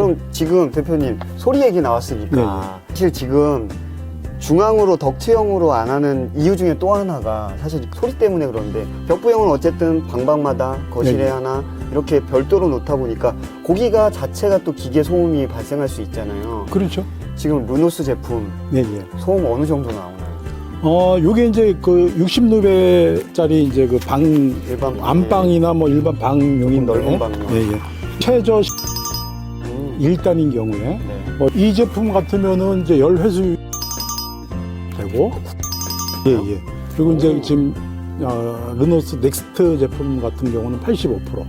그럼 지금 대표님 소리 얘기 나왔으니까 사실 지금 중앙으로 덕트형으로 안 하는 이유 중에 또 하나가 사실 소리 때문에 그런데 벽부형은 어쨌든 방방마다 거실에 하나 이렇게 별도로 놓다 보니까 고기가 자체가 또 기계 소음이 발생할 수 있잖아요. 그렇죠. 지금 르노스 제품 소음 어느 정도 나오나요? 요게 이제 그 60루베짜리 이제 그 방, 일반 안방이나 뭐 일반 방용인데. 넓은 방용. 최저 1단인 경우에. 이 제품 같으면은 이제 열회수 되고. 그리고 이제 지금, 르노스 넥스트 제품 같은 경우는 85%.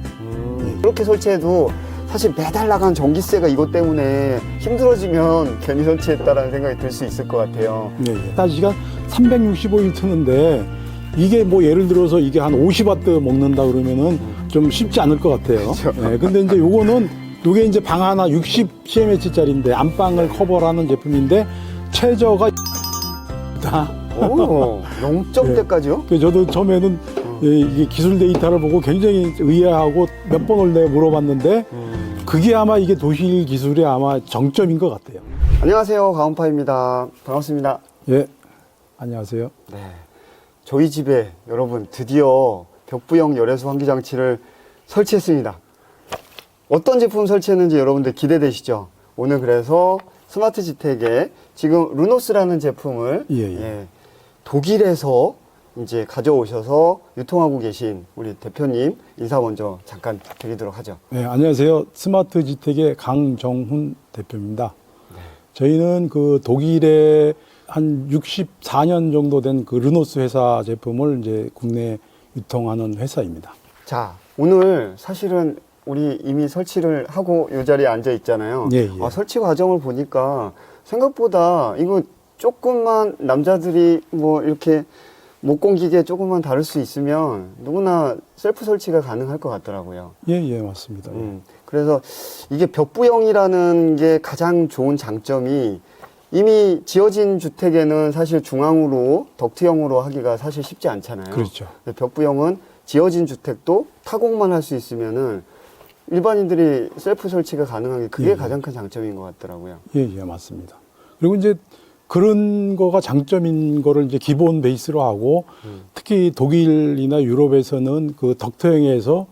그렇게 설치해도 사실 매달 나간 전기세가 이것 때문에 힘들어지면 괜히 설치했다라는 생각이 들 수 있을 것 같아요. 따지가 365일 트는데 이게 뭐 예를 들어서 이게 한 50와트 먹는다 그러면은 좀 쉽지 않을 것 같아요. 근데 이제 요게 이제 방 하나 60cm짜리인데 안방을 커버하는 제품인데 최저가 오, 0점대까지요? 저도 처음에는 이게 기술 데이터를 보고 굉장히 의아하고 몇 번을 내가 물어봤는데 그게 아마 이게 도실 기술의 아마 정점인 것 같아요. 안녕하세요, 가온파입니다. 반갑습니다. 예, 안녕하세요. 네, 저희 집에 여러분 드디어 벽부형 열애수 환기 장치를 설치했습니다. 어떤 제품 설치했는지 여러분들 기대되시죠? 오늘 그래서 스마트 지텍의 지금 르노스라는 제품을 독일에서 이제 가져오셔서 유통하고 계신 우리 대표님 인사 먼저 잠깐 드리도록 하죠. 네, 안녕하세요. 스마트 지텍의 강정훈 대표입니다. 저희는 그 독일에 한 64년 정도 된 그 르노스 회사 제품을 이제 국내에 유통하는 회사입니다. 자, 오늘 사실은 우리 이미 설치를 하고 이 자리에 앉아 있잖아요. 설치 과정을 보니까 생각보다 이거 조금만 남자들이 뭐 이렇게 목공기계 조금만 다룰 수 있으면 누구나 셀프 설치가 가능할 것 같더라고요. 맞습니다. 그래서 이게 벽부형이라는 게 가장 좋은 장점이 이미 지어진 주택에는 사실 중앙으로 덕트형으로 하기가 사실 쉽지 않잖아요. 그렇죠. 벽부형은 지어진 주택도 타공만 할 수 있으면은 일반인들이 셀프 설치가 가능한 게 그게 가장 큰 장점인 것 같더라고요. 맞습니다. 그리고 이제 그런 거가 장점인 거를 이제 기본 베이스로 하고 특히 독일이나 유럽에서는 그 덕트형에서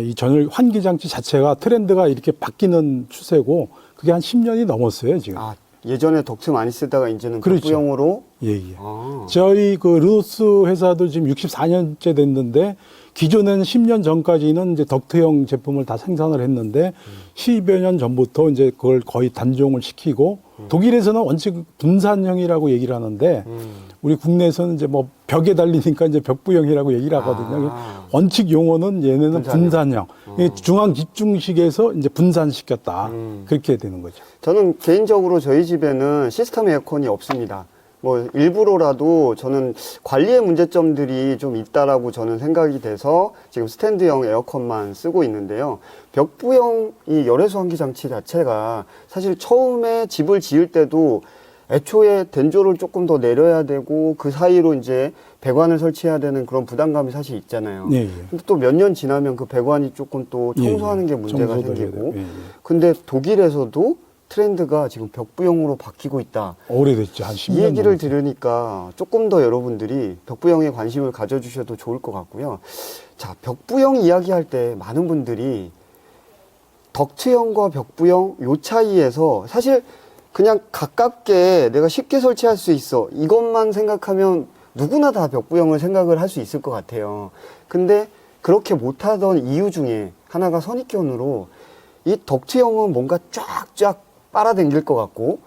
이 전열 환기 장치 자체가 트렌드가 이렇게 바뀌는 추세고 그게 한 10년이 넘었어요, 지금. 예전에 덕트 많이 쓰다가 이제는 벽부형으로? 저희 그 르노스 회사도 지금 64년째 됐는데 기존에는 10년 전까지는 이제 덕트형 제품을 다 생산을 했는데 10여 년 전부터 이제 그걸 거의 단종을 시키고 독일에서는 원칙 분산형이라고 얘기를 하는데 우리 국내에서는 이제 뭐 벽에 달리니까 이제 벽부형이라고 얘기를 하거든요. 원칙 용어는 얘네는 분산형. 중앙 집중식에서 이제 분산시켰다. 그렇게 되는 거죠. 저는 개인적으로 저희 집에는 시스템 에어컨이 없습니다. 뭐 일부러라도 저는 관리의 문제점들이 좀 있다라고 저는 생각이 돼서 지금 스탠드형 에어컨만 쓰고 있는데요. 벽부형 이 열애수 환기 장치 자체가 사실 처음에 집을 지을 때도 애초에 된조를 조금 더 내려야 되고 그 사이로 이제 배관을 설치해야 되는 그런 부담감이 사실 있잖아요. 근데 또 몇 년 지나면 그 배관이 조금 또 청소하는 게 문제가 생기고. 근데 독일에서도 트렌드가 지금 벽부형으로 바뀌고 있다. 오래됐죠. 한 10년. 이 얘기를 들으니까 조금 더 여러분들이 벽부형에 관심을 가져주셔도 좋을 것 같고요. 자, 벽부형 이야기할 때 많은 분들이 덕트형과 벽부형 요 차이에서 사실 그냥 가깝게 내가 쉽게 설치할 수 있어. 이것만 생각하면 누구나 다 벽부형을 생각을 할 수 있을 것 같아요. 근데 그렇게 못하던 이유 중에 하나가 선입견으로 이 덕트형은 뭔가 쫙쫙 빨아당길 것 같고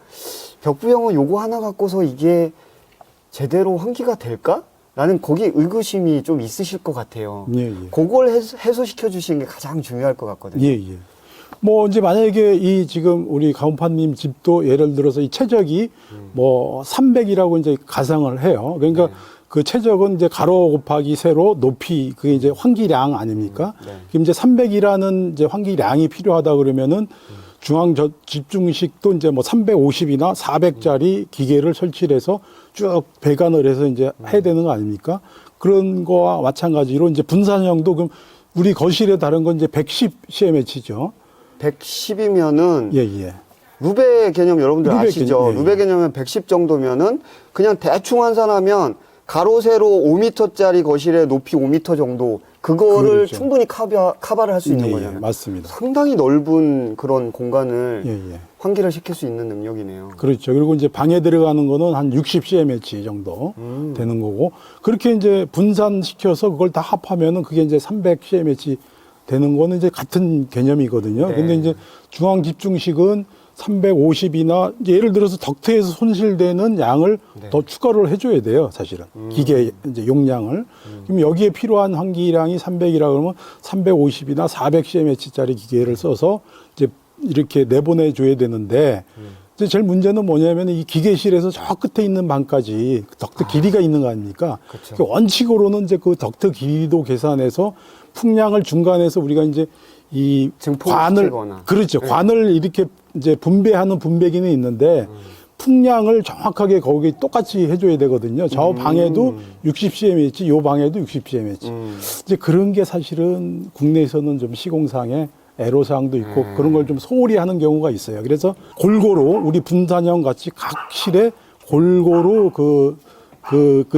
벽부형은 요거 하나 갖고서 이게 제대로 환기가 될까? 라는 거기 의구심이 좀 있으실 것 같아요. 그걸 해소시켜 주시는 게 가장 중요할 것 같거든요. 뭐 이제 만약에 이 지금 우리 가온파님 집도 예를 들어서 이 최적이 뭐 300이라고 이제 가상을 해요. 그러니까 그 최적은 이제 가로 곱하기 세로 높이 그게 이제 환기량 아닙니까? 그럼 이제 300이라는 이제 환기량이 필요하다 그러면은 중앙 집중식도 이제 뭐 350이나 400짜리 기계를 설치를 해서 쭉 배관을 해서 이제 해야 되는 거 아닙니까? 그런 거와 마찬가지로 이제 분산형도 그럼 우리 거실에 다른 건 이제 110cm죠. 110이면은 예, 예. 루베 개념 여러분들 루베 아시죠? 개념, 예, 루베 개념은 110 정도면은 그냥 대충 환산하면 가로 세로 5m짜리 거실의 높이 5m 정도 그거를 그렇죠. 충분히 커버를 할 수 있는 예, 예, 거잖아요. 맞습니다. 상당히 넓은 그런 공간을 예, 예. 환기를 시킬 수 있는 능력이네요. 그렇죠. 그리고 이제 방에 들어가는 거는 한 60cmH 정도 되는 거고, 그렇게 이제 분산시켜서 그걸 다 합하면은 그게 이제 300cmH 되는 거는 이제 같은 개념이거든요. 네. 근데 이제 중앙 집중식은 350이나 예를 들어서 덕트에서 손실되는 양을 네. 더 추가를 해줘야 돼요, 사실은. 기계 이제 용량을. 그럼 여기에 필요한 환기량이 300이라 그러면 350이나 400cm짜리 기계를 써서 이제 이렇게 내보내줘야 되는데, 이제 제일 문제는 뭐냐면 이 기계실에서 저 끝에 있는 방까지 덕트 길이가 있는 거 아닙니까? 그쵸. 그 원칙으로는 이제 그 덕트 길이도 계산해서 풍량을 중간에서 우리가 이제 이 관을 증폭시키거나. 그렇죠. 네. 관을 이렇게 이제 분배하는 분배기는 있는데 풍량을 정확하게 거기 똑같이 해줘야 되거든요. 저 방에도 60cmH, 요 방에도 60cmH. 이제 그런 게 사실은 국내에서는 좀 시공상에 애로사항도 있고 그런 걸 좀 소홀히 하는 경우가 있어요. 그래서 골고루 우리 분산형 같이 각 실에 골고루 그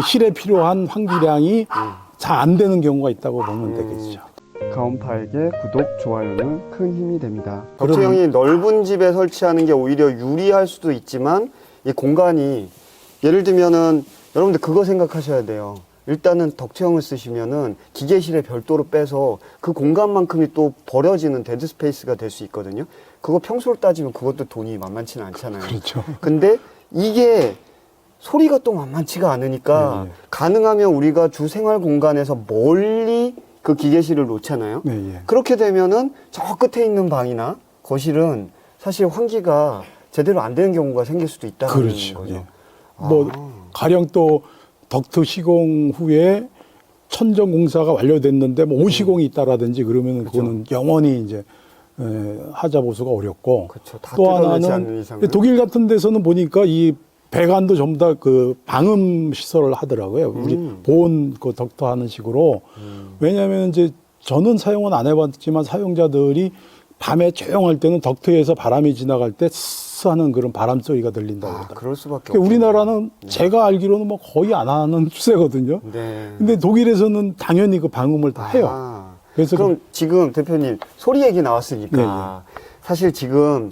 실에 필요한 환기량이 잘 안 되는 경우가 있다고 보면 되겠죠. 가온파에게 구독, 좋아요는 큰 힘이 됩니다. 그럼- 덕트형이 넓은 집에 설치하는 게 오히려 유리할 수도 있지만 이 공간이 예를 들면은 여러분들 그거 생각하셔야 돼요. 일단은 덕트형을 쓰시면은 기계실에 별도로 빼서 그 공간만큼이 또 버려지는 데드 스페이스가 될 수 있거든요. 그거 평소로 따지면 그것도 돈이 만만치는 않잖아요. 그렇죠. 근데 이게 소리가 또 만만치가 않으니까 네, 네. 가능하면 우리가 주 생활 공간에서 멀리 그 기계실을 놓잖아요. 네, 예. 그렇게 되면은 저 끝에 있는 방이나 거실은 사실 환기가 제대로 안 되는 경우가 생길 수도 있다는 그렇죠. 거죠. 예. 뭐 가령 또 덕트 시공 후에 천정 공사가 완료됐는데 뭐 오시공이 있다라든지 그러면은 그거는 영원히 이제 하자 보수가 어렵고, 그렇죠. 다 또 뜯어내지 않는 하나는 이상은. 독일 같은 데서는 보니까 이 배관도 전부 다 그 방음 시설을 하더라고요. 우리 보온 그 덕트 하는 식으로. 왜냐하면 이제 저는 사용은 안 해봤지만 사용자들이 밤에 조용할 때는 덕트에서 바람이 지나갈 때 스스 하는 그런 바람 소리가 들린다고 그러더라고요. 그럴 수밖에 그러니까 없죠. 우리나라는 제가 알기로는 뭐 거의 안 하는 추세거든요. 네. 근데 독일에서는 당연히 그 방음을 다 해요. 아, 그래서 그럼 지금 대표님 소리 얘기 나왔으니까 사실 지금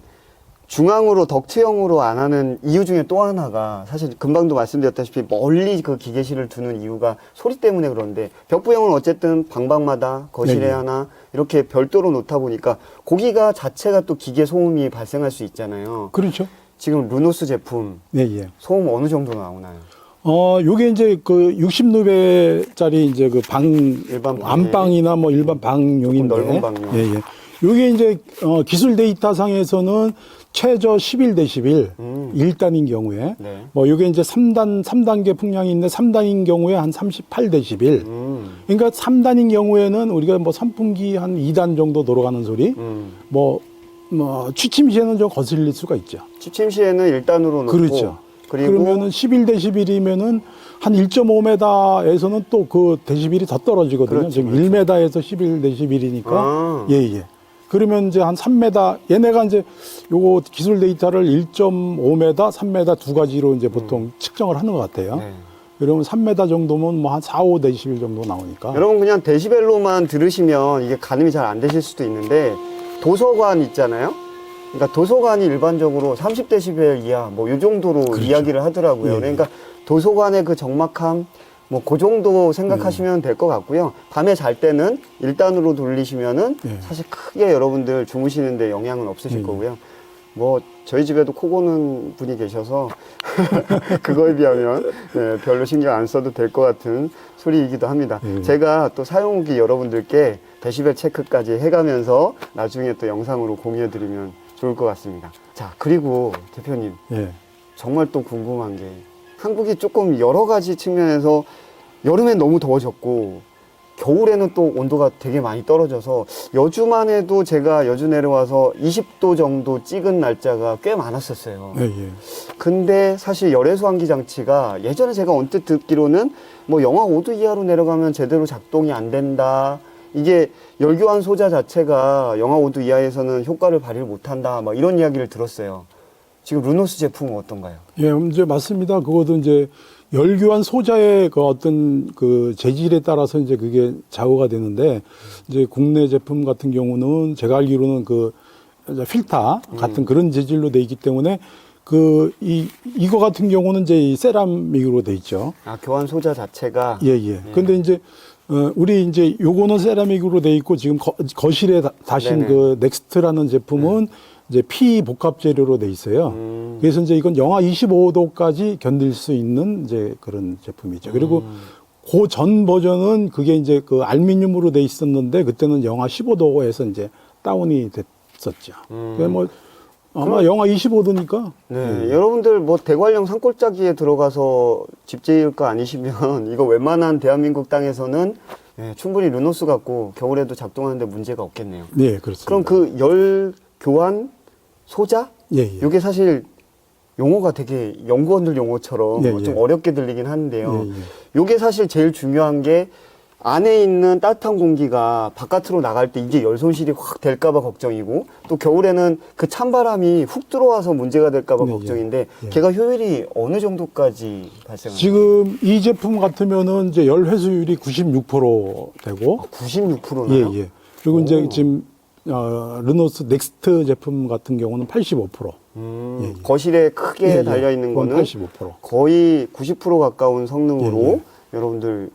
중앙으로 덕트형으로 안 하는 이유 중에 또 하나가 사실 금방도 말씀드렸다시피 멀리 그 기계실을 두는 이유가 소리 때문에 그런데 벽부형은 어쨌든 방방마다 거실에 네, 네. 하나 이렇게 별도로 놓다 보니까 고기가 자체가 또 기계 소음이 발생할 수 있잖아요. 그렇죠. 지금 루노스 제품 네, 예. 소음 어느 정도 나오나요? 요게 이제 그 60루베짜리 이제 그 일반 방에 안방이나 뭐 일반 방용인데. 조금 넓은 방용. 예, 예. 요게 이제 기술 데이터상에서는 최저 11데시벨 1단인 경우에 네. 뭐 요게 이제 3단계 풍량이 있는데 3단인 경우에 한 38데시벨. 그러니까 3단인 경우에는 우리가 뭐 선풍기 한 2단 정도 돌아가는 소리. 뭐 취침 시에는 좀 거슬릴 수가 있죠. 취침 시에는 1단으로 놓고 그렇죠. 그리고 그러면은 11데시벨이면은 한 1.5m에서는 또 그 데시벨이 더 떨어지거든요. 그렇죠, 지금 그렇죠. 1m에서 11데시벨이니까. 아. 예, 예. 그러면 이제 한 3m, 얘네가 이제 요거 기술 데이터를 1.5m, 3m 두 가지로 이제 보통 측정을 하는 것 같아요. 네. 그러면 3m 정도면 뭐 한 4, 5데시벨 정도 나오니까. 여러분 그냥 데시벨로만 들으시면 이게 가늠이 잘 안 되실 수도 있는데 도서관 있잖아요. 그러니까 도서관이 일반적으로 30데시벨 이하 뭐 이 정도로 그렇죠. 이야기를 하더라고요. 예. 그러니까 도서관의 그 적막함 뭐 그 정도 생각하시면 될 것 같고요. 밤에 잘 때는 1단으로 돌리시면은 예. 사실 크게 여러분들 주무시는데 영향은 없으실 예. 거고요. 뭐 저희 집에도 코 고는 분이 계셔서 그거에 비하면 네, 별로 신경 안 써도 될 것 같은 소리이기도 합니다. 제가 또 사용 후기 여러분들께 데시벨 체크까지 해가면서 나중에 또 영상으로 공유해드리면 좋을 것 같습니다. 자, 그리고 대표님 예. 정말 또 궁금한 게 한국이 조금 여러 가지 측면에서 여름엔 너무 더워졌고 겨울에는 또 온도가 되게 많이 떨어져서 여주만 해도 제가 여주 내려와서 20도 정도 찍은 날짜가 꽤 많았었어요. 예, 예. 근데 사실 열외수 환기 장치가 예전에 제가 언뜻 듣기로는 뭐 영하 5도 이하로 내려가면 제대로 작동이 안 된다 이게 열교환 소자 자체가 영하 5도 이하에서는 효과를 발휘를 못한다. 막 이런 이야기를 들었어요. 지금 르노스 제품은 어떤가요? 예, 이제 맞습니다. 그것도 이제 열교환 소자의 그 어떤 그 재질에 따라서 이제 그게 좌우가 되는데, 이제 국내 제품 같은 경우는 제가 알기로는 그 필터 같은 그런 재질로 돼 있기 때문에 이거 같은 경우는 이제 이 세라믹으로 돼 있죠. 아, 교환 소자 자체가. 예, 예. 근데 이제 우리 이제 요거는 세라믹으로 돼 있고, 지금 거실에 다신 네네. 그 넥스트라는 제품은 이제 피복합 재료로 돼 있어요. 그래서 이제 이건 영하 25도까지 견딜 수 있는 이제 그런 제품이죠. 그리고 그 전 버전은 그게 이제 그 알루미늄으로 돼 있었는데, 그때는 영하 15도에서 이제 다운이 됐었죠. 그게 뭐 아마 영하 25도니까. 네, 여러분들 뭐 대관령 산골짜기에 들어가서 집 지을 거 아니시면 이거 웬만한 대한민국 땅에서는 예, 충분히 르노스 갖고 겨울에도 작동하는데 문제가 없겠네요. 네, 그렇습니다. 그럼 그 열 교환 소자? 예, 예. 이게 사실 용어가 되게 연구원들 용어처럼 예, 예. 좀 어렵게 들리긴 하는데요. 예, 예. 요게 사실 제일 중요한 게 안에 있는 따뜻한 공기가 바깥으로 나갈 때 이게 열 손실이 확 될까봐 걱정이고, 또 겨울에는 그 찬바람이 훅 들어와서 문제가 될까봐 네, 걱정인데, 예. 걔가 효율이 어느 정도까지 발생하나요? 지금 이 제품 같으면은 이제 열 회수율이 96% 되고, 96%나요? 예, 예. 그리고 이제 오. 지금 르노스 넥스트 제품 같은 경우는 85%. 예, 예. 거실에 크게 예, 예. 달려있는 그건 거는 85%. 거의 90% 가까운 성능으로 예, 예. 여러분들,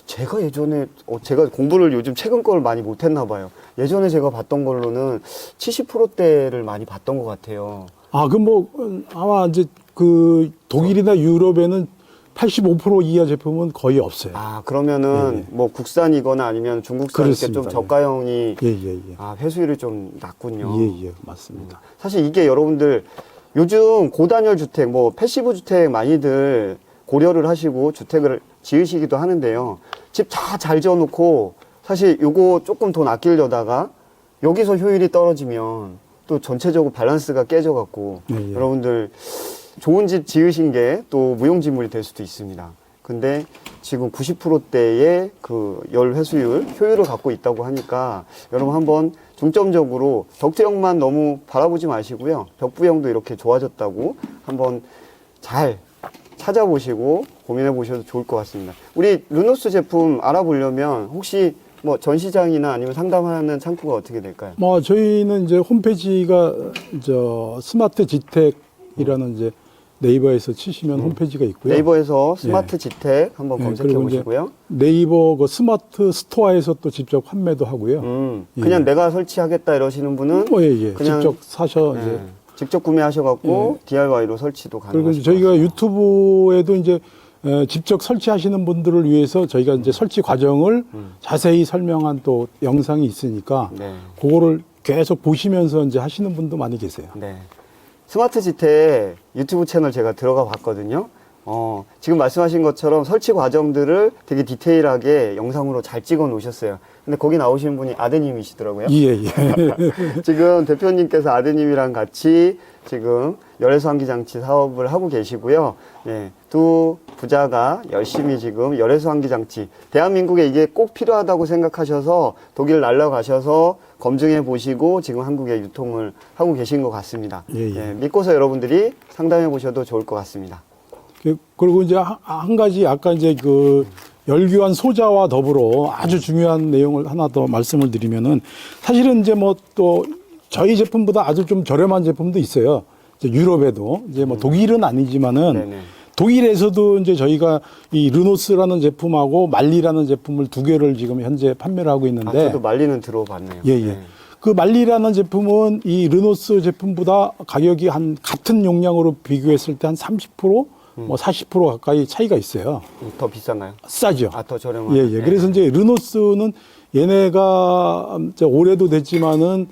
제가 예전에 제가 공부를 요즘 최근 걸 많이 못했나 봐요. 예전에 제가 봤던 걸로는 70%대를 많이 봤던 것 같아요. 아, 그럼 뭐 아마 이제 그 독일이나 유럽에는 85% 이하 제품은 거의 없어요. 아, 그러면은 예, 예. 뭐 국산이거나 아니면 중국산 이렇게 좀 그렇습니다. 저가형이 예, 예, 예. 아, 회수율이 좀 낮군요. 예, 예, 맞습니다. 사실 이게 여러분들 요즘 고단열 주택, 뭐 패시브 주택 많이들 고려를 하시고 주택을 지으시기도 하는데요. 집 다 잘 지어놓고 사실 요거 조금 돈 아끼려다가 여기서 효율이 떨어지면 또 전체적으로 밸런스가 깨져갖고 예, 예. 여러분들 좋은 집 지으신 게 또 무용지물이 될 수도 있습니다. 근데 지금 90%대의 그 열 회수율, 효율을 갖고 있다고 하니까 여러분 한번 중점적으로 덕트형만 너무 바라보지 마시고요. 벽부형도 이렇게 좋아졌다고 한번 잘 찾아보시고 고민해 보셔도 좋을 것 같습니다. 우리 르노스 제품 알아보려면 혹시 뭐 전시장이나 아니면 상담하는 창구가 어떻게 될까요? 뭐 저희는 이제 홈페이지가 스마트 지택이라는 이제 네이버에서 치시면 홈페이지가 있고요. 네이버에서 스마트 지택 한번 예, 검색해 그리고 이제 보시고요. 네이버 그 스마트 스토어에서 또 직접 판매도 하고요. 그냥 예. 내가 설치하겠다 이러시는 분은 예, 예. 그냥 직접 사셔 이제. 직접 구매하셔갖고 DIY로 설치도 그리고 가능하실 이제 것 저희가 같습니다. 유튜브에도 이제 직접 설치하시는 분들을 위해서 저희가 이제 설치 과정을 자세히 설명한 또 영상이 있으니까 네. 그거를 계속 보시면서 이제 하시는 분도 많이 계세요. 네. 스마트 지택 유튜브 채널 제가 들어가 봤거든요. 지금 말씀하신 것처럼 설치 과정들을 되게 디테일하게 영상으로 잘 찍어 놓으셨어요. 근데 거기 나오시는 분이 아드님이시더라고요. 예, 예. 지금 대표님께서 아드님이랑 같이 지금 열애수 환기 장치 사업을 하고 계시고요. 예, 두 부자가 열심히 지금 열애수 환기 장치, 대한민국에 이게 꼭 필요하다고 생각하셔서 독일 날라가셔서 검증해 보시고 지금 한국에 유통을 하고 계신 것 같습니다. 예, 예. 예, 믿고서 여러분들이 상담해 보셔도 좋을 것 같습니다. 그리고 이제 한 가지 아까 이제 그 열교환 소자와 더불어 아주 중요한 내용을 하나 더 말씀을 드리면은, 사실은 이제 뭐 또 저희 제품보다 아주 좀 저렴한 제품도 있어요. 이제 유럽에도 이제 뭐 독일은 아니지만은 네네. 독일에서도 이제 저희가 이 르노스라는 제품하고 말리라는 제품을 두 개를 지금 현재 판매를 하고 아, 있는데, 저도 말리는 들어봤네요. 예, 예. 그 말리라는 제품은 이 르노스 제품보다 가격이 한 같은 용량으로 비교했을 때 한 30%, 뭐 40% 가까이 차이가 있어요. 더 비싼가요? 싸죠. 아, 더 저렴한. 예, 예. 그래서 이제 르노스는 얘네가 이제 올해도 됐지만은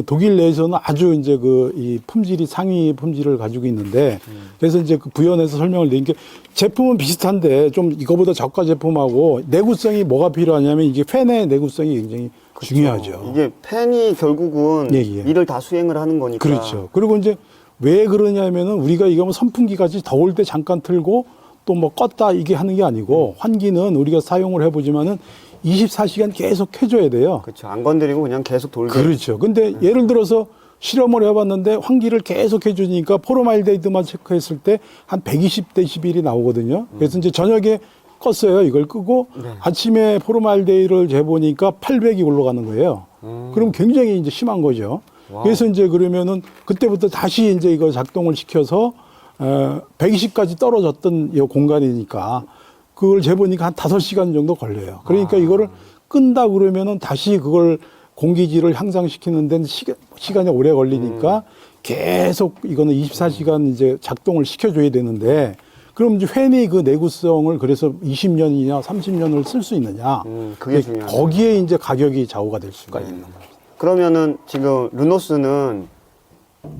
독일 내에서는 아주 이제 그 이 품질이 상위 품질을 가지고 있는데, 그래서 이제 그 부연해서 설명을 드린 게, 제품은 비슷한데 좀 이거보다 저가 제품하고 내구성이 뭐가 필요하냐면 이게 팬의 내구성이 굉장히 중요하죠. 이게 팬이 결국은 예, 예. 일을 다 수행을 하는 거니까. 그렇죠. 그리고 이제 왜 그러냐면은 우리가 이거 뭐 선풍기같이 더울 때 잠깐 틀고 또 뭐 껐다 이게 하는 게 아니고, 환기는 우리가 사용을 해보지만은 24시간 계속 해줘야 돼요. 그렇죠. 안 건드리고 그냥 계속 돌게. 그렇죠. 근데 예를 들어서 실험을 해봤는데 환기를 계속 해주니까 포르말데이드만 체크했을 때 한 120데시벨이 나오거든요. 그래서 이제 저녁에 껐어요. 이걸 끄고 네. 아침에 포르말데이드를 재보니까 800이 올라가는 거예요. 그럼 굉장히 이제 심한 거죠. 와우. 그래서 이제 그러면은 그때부터 다시 이제 이거 작동을 시켜서 120까지 떨어졌던 이 공간이니까 그걸 재보니까 한 5시간 정도 걸려요. 그러니까 이거를 끈다 그러면은 다시 그걸 공기질을 향상시키는 데는 시간이 오래 걸리니까 계속 이거는 24시간 이제 작동을 시켜줘야 되는데 그럼 이제 괜히 그 내구성을 그래서 20년이냐 30년을 쓸 수 있느냐. 그게 중요하네요. 거기에 이제 가격이 좌우가 될 수가 있는 거예요. 그러면은 지금 르노스는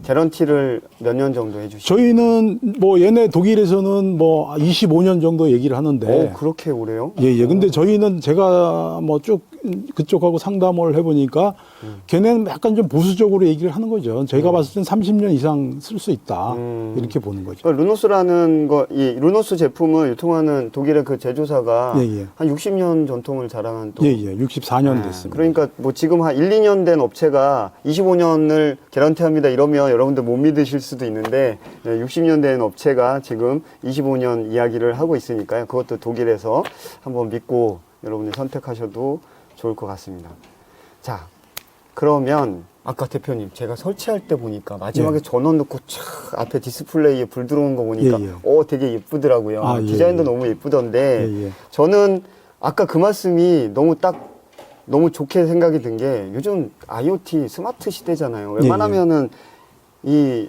개런티를 몇 년 정도 해주시죠? 저희는 뭐 얘네 독일에서는 뭐 25년 정도 얘기를 하는데 그렇게 오래요? 예. 근데 저희는 제가 뭐 쭉 그쪽하고 상담을 해보니까 걔네는 약간 좀 보수적으로 얘기를 하는 거죠. 저희가 봤을 땐 30년 이상 쓸 수 있다. 이렇게 보는 거죠. 그러니까 르노스라는 이 르노스 제품을 유통하는 독일의 그 제조사가 예. 한 60년 전통을 자랑한 또 64년 네. 됐습니다. 그러니까 뭐 지금 한 1, 2년 된 업체가 25년을 개런티합니다 이러면 여러분들 못 믿으실 수도 있는데 60년 된 업체가 지금 25년 이야기를 하고 있으니까요. 그것도 독일에서 한번 믿고 여러분들 선택하셔도 좋을 것 같습니다. 자, 그러면 아까 대표님 제가 설치할 때 보니까 마지막에 전원 넣고 촥 앞에 디스플레이에 불 들어오는 거 보니까 되게 예쁘더라고요. 디자인도 너무 예쁘던데 저는 아까 그 말씀이 너무 좋게 생각이 든 게 요즘 IoT 스마트 시대잖아요. 웬만하면은 이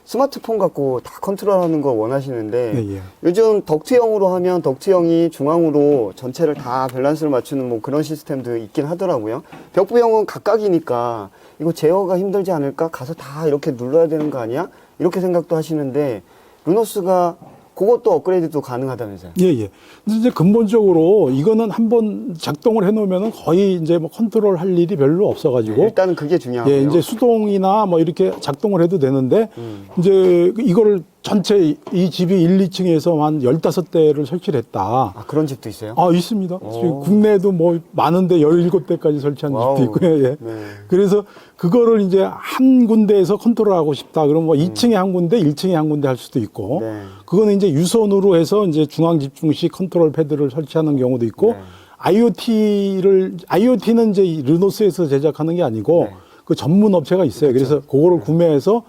스마트폰 갖고 다 컨트롤하는 거 원하시는데 요즘 덕트형으로 하면 덕트형이 중앙으로 전체를 다 밸런스를 맞추는 뭐 그런 시스템도 있긴 하더라고요. 벽부형은 각각이니까 이거 제어가 힘들지 않을까? 가서 다 이렇게 눌러야 되는 거 아니야? 이렇게 생각도 하시는데 르노스가 그것도 업그레이드도 가능하다면서요? 근데 이제 근본적으로 이거는 한번 작동을 해놓으면 거의 이제 뭐 컨트롤 할 일이 별로 없어가지고. 일단은 그게 중요하고요. 이제 수동이나 뭐 이렇게 작동을 해도 되는데, 이제 이거를 전체 이 집이 1, 2층에서 한 15대를 설치를 했다. 그런 집도 있어요? 있습니다. 지금 국내에도 뭐 많은데 17대까지 설치한 와우. 집도 있고요. 네. 그래서 그거를 이제 한 군데에서 컨트롤하고 싶다. 그러면 뭐 2층에 한 군데, 1층에 한 군데 할 수도 있고. 네. 그거는 이제 유선으로 해서 이제 중앙 집중식 컨트롤 패드를 설치하는 경우도 있고. IoT는 이제 르노스에서 제작하는 게 아니고 그 전문 업체가 있어요. 그래서 그거를 구매해서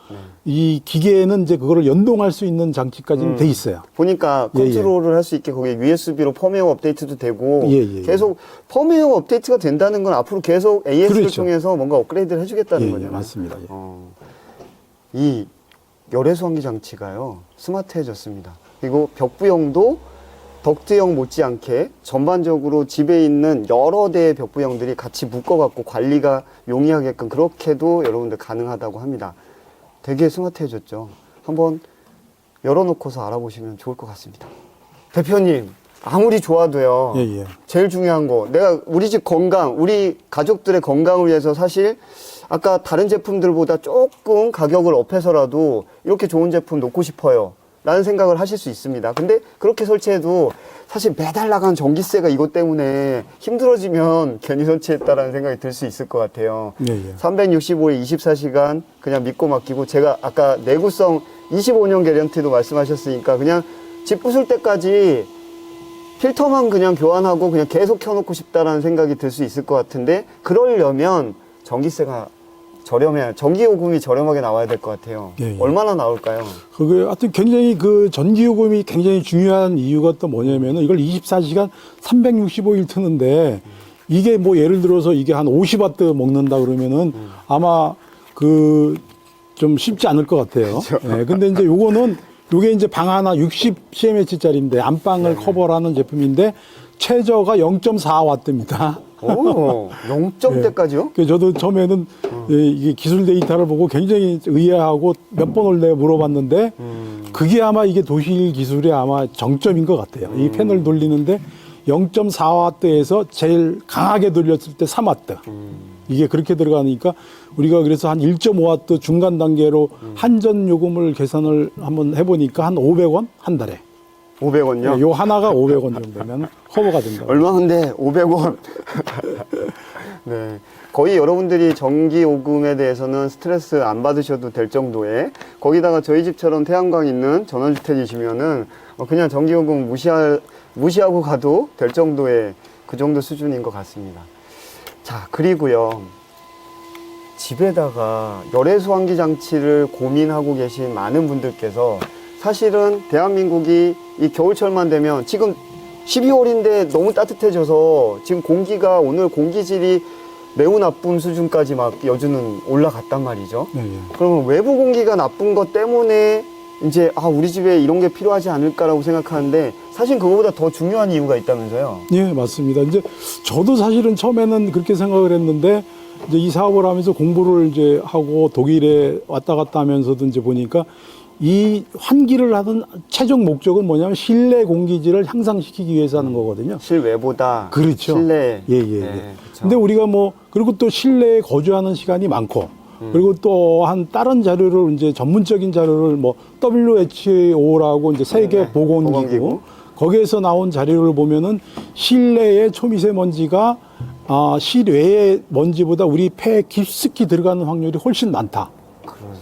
이 기계에는 이제 그거를 연동할 수 있는 장치까지는 돼 있어요. 보니까 컨트롤을 할 수 있게 거기에 USB로 펌웨어 업데이트도 되고 계속 펌웨어 업데이트가 된다는 건 앞으로 계속 AS를 통해서 뭔가 업그레이드를 해주겠다는 거잖아요. 맞습니다. 이 열외수 환기 장치가요 스마트해졌습니다. 그리고 벽부형도 덕트형 못지않게 전반적으로 집에 있는 여러 대의 벽부형들이 같이 묶어갖고 관리가 용이하게끔 그렇게도 여러분들 가능하다고 합니다. 되게 스마트해졌죠. 한번 열어놓고서 알아보시면 좋을 것 같습니다. 대표님, 아무리 좋아도요. 제일 중요한 거, 내가 우리 집 건강, 우리 가족들의 건강을 위해서 사실 아까 다른 제품들보다 조금 가격을 업해서라도 이렇게 좋은 제품 놓고 싶어요. 라는 생각을 하실 수 있습니다. 근데 그렇게 설치해도 사실 매달 나가는 전기세가 이것 때문에 힘들어지면 괜히 설치했다라는 생각이 들 수 있을 것 같아요. 365일 24시간 그냥 믿고 맡기고 제가 아까 내구성 25년 개런티도 말씀하셨으니까 그냥 집 부술 때까지 필터만 그냥 교환하고 그냥 계속 켜놓고 싶다라는 생각이 들 수 있을 것 같은데 그러려면 전기세가 전기요금이 저렴하게 나와야 될 것 같아요. 얼마나 나올까요? 그게 하여튼 굉장히 그 전기요금이 굉장히 중요한 이유가 또 뭐냐면은 이걸 24시간 365일 트는데 이게 뭐 예를 들어서 이게 한 50와트 먹는다 그러면은 아마 그 좀 쉽지 않을 것 같아요. 근데 이제 요게 이제 방 하나 60CMH짜리인데 안방을 커버하는 제품인데 최저가 0.4와트입니다. 오, 0점대까지요? 저도 처음에는 이게 기술 데이터를 보고 굉장히 의아하고 몇 번을 내가 물어봤는데 그게 아마 이게 도실 기술의 아마 정점인 것 같아요. 이 팬을 돌리는데 0.4와트에서 제일 강하게 돌렸을 때 3와트. 이게 그렇게 들어가니까 우리가 그래서 한 1.5와트 중간 단계로 한전 요금을 계산을 한번 해보니까 한 500원 한 달에. 500원요? 요 하나가 500원 정도면 커버가 된다. 얼마인데 500원. 네. 거의 여러분들이 전기요금에 대해서는 스트레스 안 받으셔도 될 정도의, 거기다가 저희 집처럼 태양광 있는 전원주택이시면은 그냥 전기요금 무시하고 가도 될 정도의 그 정도 수준인 것 같습니다. 자, 그리고요. 집에다가 열외 소환기 장치를 고민하고 계신 많은 분들께서 사실은 대한민국이 이 겨울철만 되면 지금 12월인데 너무 따뜻해져서 지금 공기가 오늘 공기질이 매우 나쁜 수준까지 막 여주는 올라갔단 말이죠. 네, 예. 그러면 외부 공기가 나쁜 것 때문에 이제 우리 집에 이런 게 필요하지 않을까라고 생각하는데 사실 그거보다 더 중요한 이유가 있다면서요. 예, 맞습니다. 이제 저도 사실은 처음에는 그렇게 생각을 했는데 이제 이 사업을 하면서 공부를 이제 하고 독일에 왔다 갔다 하면서도 이제 보니까 이 환기를 하던 최종 목적은 뭐냐면 실내 공기질을 향상시키기 위해서 하는 거거든요. 실외보다 그렇죠. 실내. 예, 예, 네, 예. 그쵸. 근데 우리가 그리고 또 실내에 거주하는 시간이 많고, 그리고 또 다른 자료를 이제 전문적인 자료를 WHO라고 이제 세계 네, 보건기구, 보건기구. 거기에서 나온 자료를 보면은 실내의 초미세먼지가 실외의 먼지보다 우리 폐에 깊숙이 들어가는 확률이 훨씬 많다.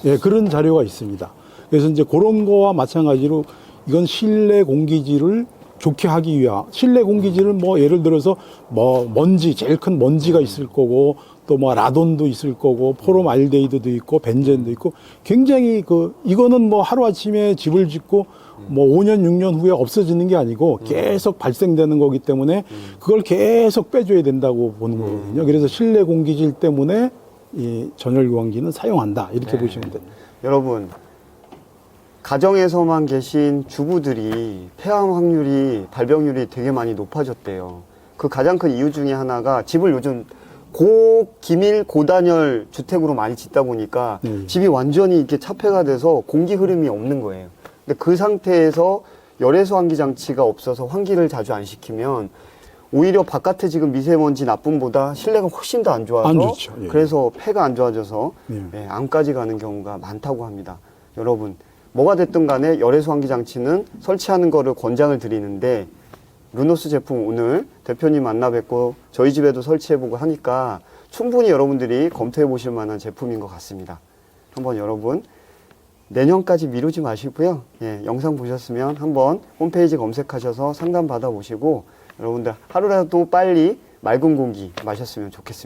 예, 그런 자료가 있습니다. 그래서 이제 그런 거와 마찬가지로 이건 실내 공기질을 좋게 하기 위한, 실내 공기질은 예를 들어서 먼지, 제일 큰 먼지가 있을 거고, 또 라돈도 있을 거고, 포름알데히드도 있고, 벤젠도 있고, 굉장히 이거는 하루아침에 집을 짓고 5년, 6년 후에 없어지는 게 아니고 계속 발생되는 거기 때문에 그걸 계속 빼줘야 된다고 보는 거거든요. 그래서 실내 공기질 때문에 이 전열 교환기는 사용한다. 이렇게 보시면 됩니다. 여러분, 가정에서만 계신 주부들이 폐암 확률이, 발병률이 되게 많이 높아졌대요. 그 가장 큰 이유 중에 하나가 집을 요즘 고기밀, 고단열 주택으로 많이 짓다 보니까 집이 완전히 이렇게 차폐가 돼서 공기 흐름이 없는 거예요. 근데 그 상태에서 열외 환기 장치가 없어서 환기를 자주 안 시키면 오히려 바깥에 지금 미세먼지 나쁨보다 실내가 훨씬 더 안 좋아서 안 좋죠. 예. 그래서 폐가 안 좋아져서 예. 암까지 가는 경우가 많다고 합니다. 여러분, 뭐가 됐든 간에 열외 환기 장치는 설치하는 거를 권장을 드리는데 르노스 제품 오늘 대표님 만나 뵙고 저희 집에도 설치해보고 하니까 충분히 여러분들이 검토해 보실 만한 제품인 것 같습니다. 한번 여러분 내년까지 미루지 마시고요. 영상 보셨으면 한번 홈페이지 검색하셔서 상담 받아보시고 여러분들 하루라도 빨리 맑은 공기 마셨으면 좋겠습니다.